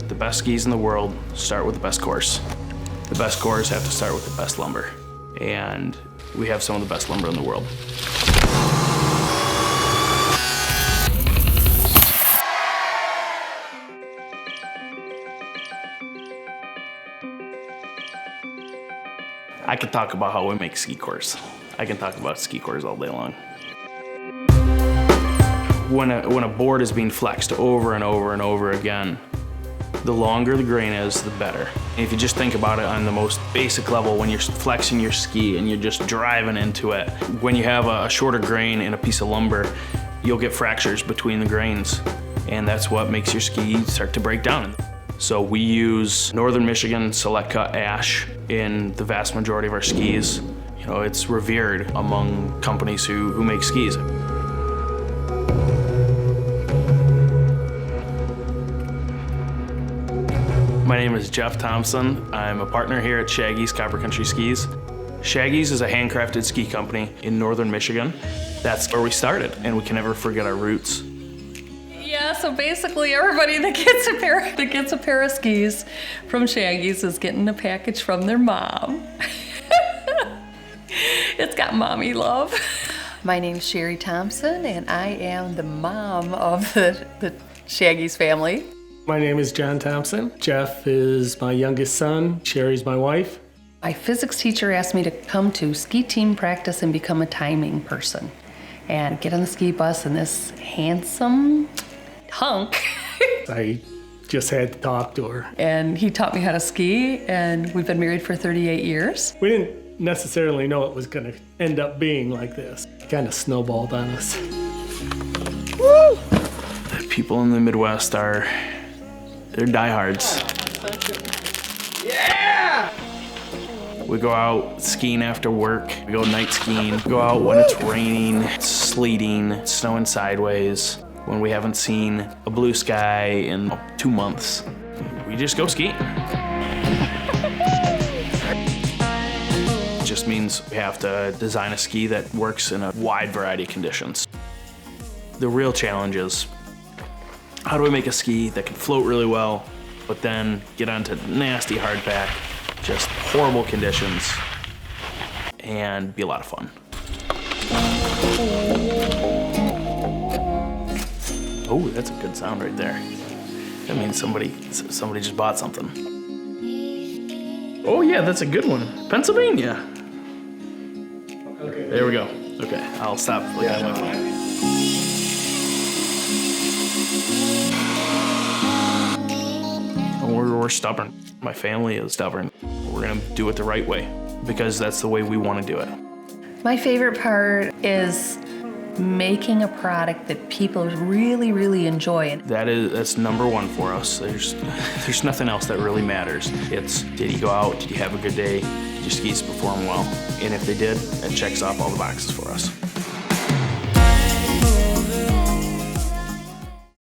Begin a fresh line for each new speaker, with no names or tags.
The best skis in the world start with the best course. The best cores have to start with the best lumber. And we have some of the best lumber in the world. I could talk about how we make ski cores. I can talk about ski cores all day long. When a board is being flexed over and over and over again, the longer the grain is, the better. And if you just think about it on the most basic level, when you're flexing your ski and you're just driving into it, when you have a shorter grain in a piece of lumber, you'll get fractures between the grains, and that's what makes your ski start to break down. So we use Northern Michigan select cut ash in the vast majority of our skis. You know, it's revered among companies who make skis. My name is Jeff Thompson. I'm a partner here at Shaggy's Copper Country Skis. Shaggy's is a handcrafted ski company in Northern Michigan. That's where we started, and we can never forget our roots.
Yeah, so basically everybody that gets a pair of skis from Shaggy's is getting a package from their mom. It's got mommy love. My name's Sherry Thompson, and I am the mom of the Shaggy's family.
My name is John Thompson. Jeff is my youngest son. Sherry's my wife.
My physics teacher asked me to come to ski team practice and become a timing person. And get on the ski bus, and this handsome hunk.
I just had to talk to her.
And he taught me how to ski, and we've been married for 38 years.
We didn't necessarily know it was going to end up being like this. It kind of snowballed on us.
Woo! The people in the Midwest they're diehards.
Yeah!
We go out skiing after work. We go night skiing. We go out when it's raining, it's sleeting, it's snowing sideways. When we haven't seen a blue sky in 2 months, we just go skiing. It just means we have to design a ski that works in a wide variety of conditions. The real challenge is, how do we make a ski that can float really well, but then get onto nasty hardpack, just horrible conditions, and be a lot of fun. Oh, that's a good sound right there. That means somebody just bought something. Oh yeah, that's a good one. Pennsylvania.
Okay.
There we go. Okay, I'll stop looking at my phone. We're stubborn. My family is stubborn. We're gonna do it the right way because that's the way we want to do it.
My favorite part is making a product that people really, really enjoy.
That's number one for us. There's nothing else that really matters. It's, did you go out? Did you have a good day? Did your skis perform well? And if they did, that checks off all the boxes for us.